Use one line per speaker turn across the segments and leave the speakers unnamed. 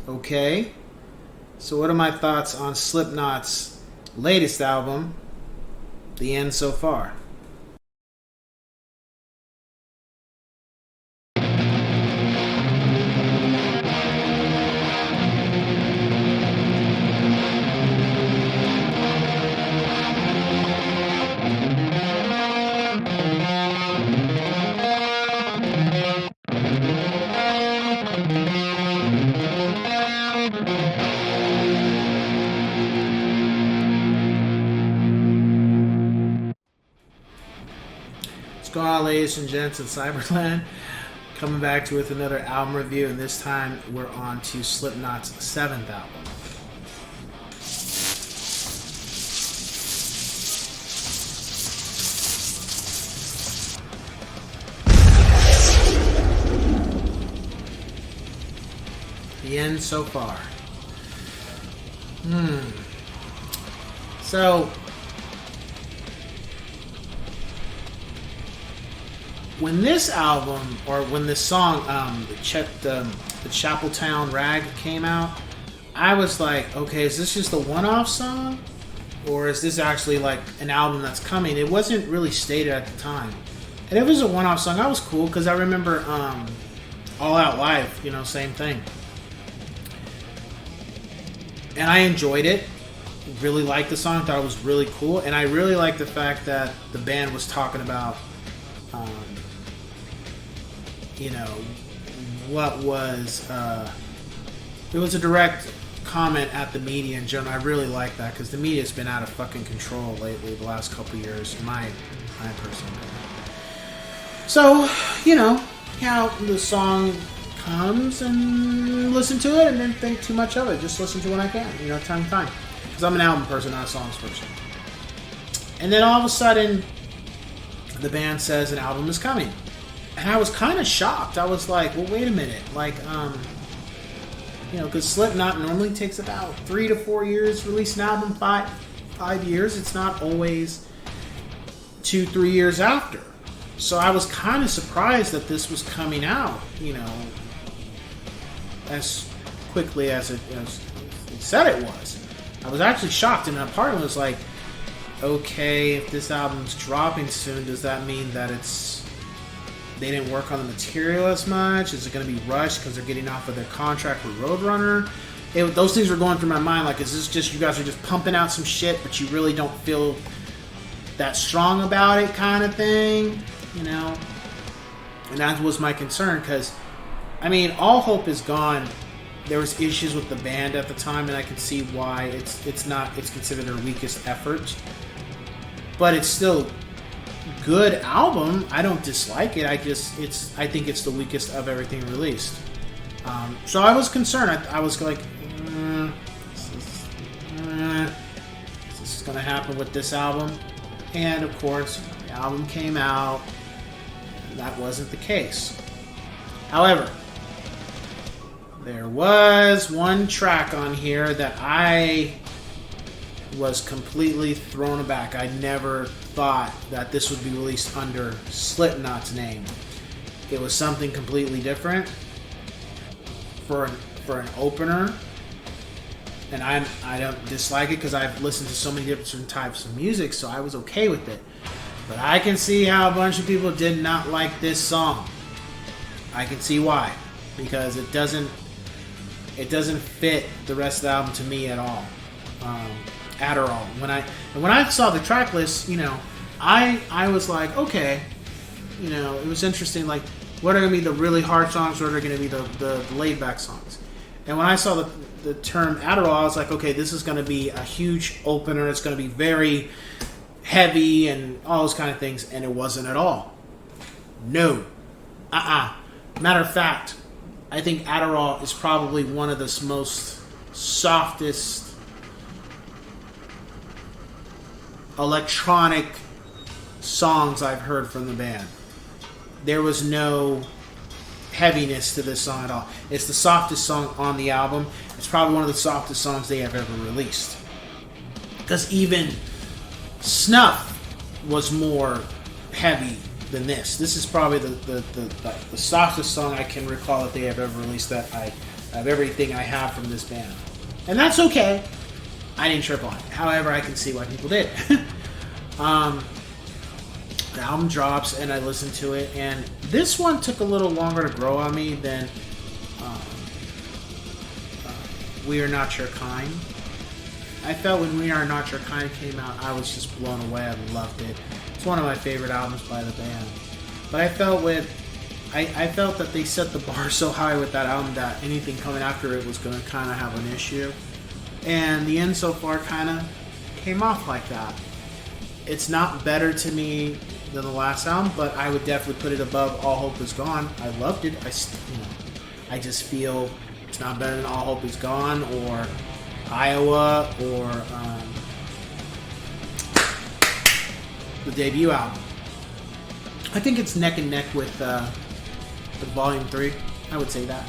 Okay. So what are my thoughts on Slipknot's latest album, The End So Far? What's going on, ladies and gents in Cyberland? Coming back to with another album review, and this time we're on to Slipknot's 7th album. The End So Far. So, when this album, or when this song, the Chapeltown Rag came out, I was like, okay, is this just a one-off song? Or is this actually like an album that's coming? It wasn't really stated at the time. And if it was a one-off song, I was cool, because I remember All Out Live, same thing. And I enjoyed it. Really liked the song, thought it was really cool. And I really liked the fact that the band was talking about what was it was a direct comment at the media in general. I really like that, because the media's been out of fucking control lately the last couple of years, in my personal opinion. So, how the song comes, and listen to it and then think too much of it. Just listen to it when I can, time to time. Because I'm an album person, not a songs person. And then all of a sudden, the band says an album is coming. And I was kind of shocked. I was like, well, wait a minute. Like, because Slipknot normally takes about 3 to 4 years to release an album, 5 years. It's not always 2-3 years after. So I was kind of surprised that this was coming out, as quickly as it said it was. I was actually shocked, and my partner was like, okay, if this album's dropping soon, does that mean that they didn't work on the material as much? Is it going to be rushed because they're getting off of their contract with Roadrunner? Those things were going through my mind, like, is this just you guys are just pumping out some shit, but you really don't feel that strong about it, kind of thing, And that was my concern, because, all hope is gone. There was issues with the band at the time, and I can see why it's considered their weakest effort. But it's still good album. I don't dislike it. I think it's the weakest of everything released. So I was concerned. I was like, is this going to happen with this album? And of course, the album came out. And that wasn't the case. However, there was one track on here that I was completely thrown aback. I never thought that this would be released under Slipknot's name. It was something completely different for an opener, and I don't dislike it, because I've listened to so many different types of music, so I was okay with it. But I can see how a bunch of people did not like this song. I can see why, because it doesn't fit the rest of the album to me at all. Adderall. When I saw the track list, I was like, okay, it was interesting. Like, what are going to be the really hard songs? What are going to be the laid back songs? And when I saw the term Adderall, I was like, okay, this is going to be a huge opener. It's going to be very heavy and all those kind of things. And it wasn't at all. No. Matter of fact, I think Adderall is probably one of the most softest electronic songs I've heard from the band. There was no heaviness to this song at all. It's the softest song on the album. It's probably one of the softest songs they have ever released. Because even Snuff was more heavy than this. This is probably the softest song I can recall that they have ever released that I of everything I have from this band. And that's okay. I didn't trip on it. However, I can see why people did. The album drops and I listen to it, and this one took a little longer to grow on me than We Are Not Your Kind. I felt when We Are Not Your Kind came out, I was just blown away. I loved it. It's one of my favorite albums by the band. But I felt that they set the bar so high with that album that anything coming after it was going to kind of have an issue. And the end so far kind of came off like that. It's not better to me than the last album, but I would definitely put it above All Hope Is Gone. I loved it. I just feel it's not better than All Hope Is Gone or Iowa or the debut album. I think it's neck and neck with Volume 3. I would say that.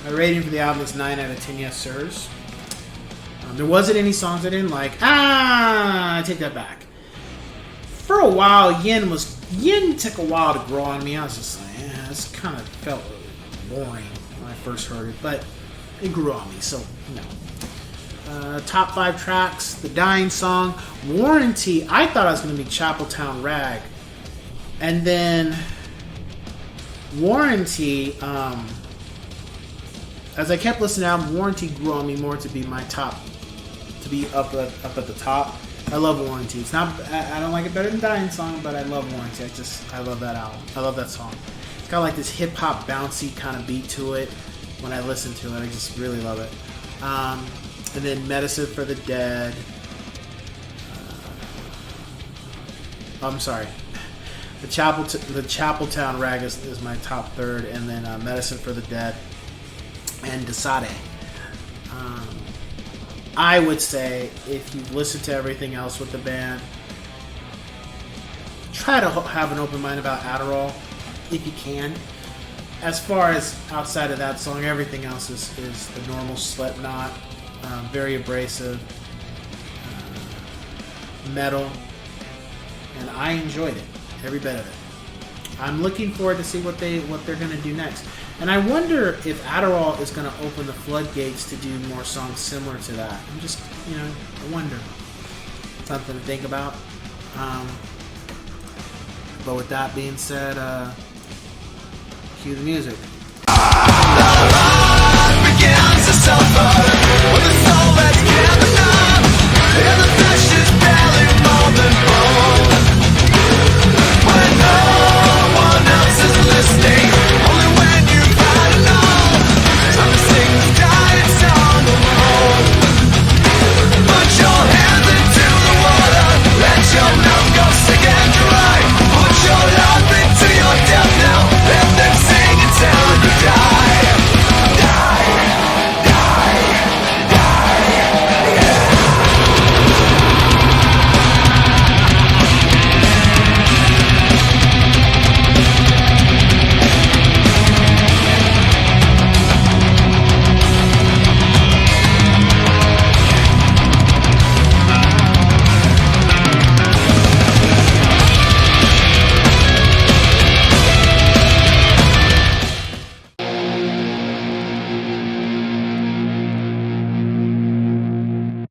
My rating for the album is 9 out of 10 yes sirs. There wasn't any songs I didn't like. I take that back. For a while, Yin took a while to grow on me. I was just like, this kind of felt boring when I first heard it, but it grew on me, so no. Top 5 tracks: The Dying Song, Warranty. I thought it was going to be Chapeltown Rag, and then Warranty. As I kept listening to the album, Warranty grew on me more to be my top, to be up at the top. I love Warranty. It's not. I don't like it better than Dying Song, but I love Warranty. I love that album. I love that song. It's got like this hip hop bouncy kind of beat to it. When I listen to it, I just really love it. And then Medicine for the Dead. I'm sorry. The Chapeltown Rag is my top 3rd, and then Medicine for the Dead and Sade. I would say if you've listened to everything else with the band, try to have an open mind about Adderall if you can. As far as outside of that song, everything else is the normal Slipknot, very abrasive, metal, and I enjoyed it, every bit of it. I'm looking forward to see what they're going to do next. And I wonder if Adderall is going to open the floodgates to do more songs similar to that. I'm just, I wonder. Something to think about. But with that being said, cue the music.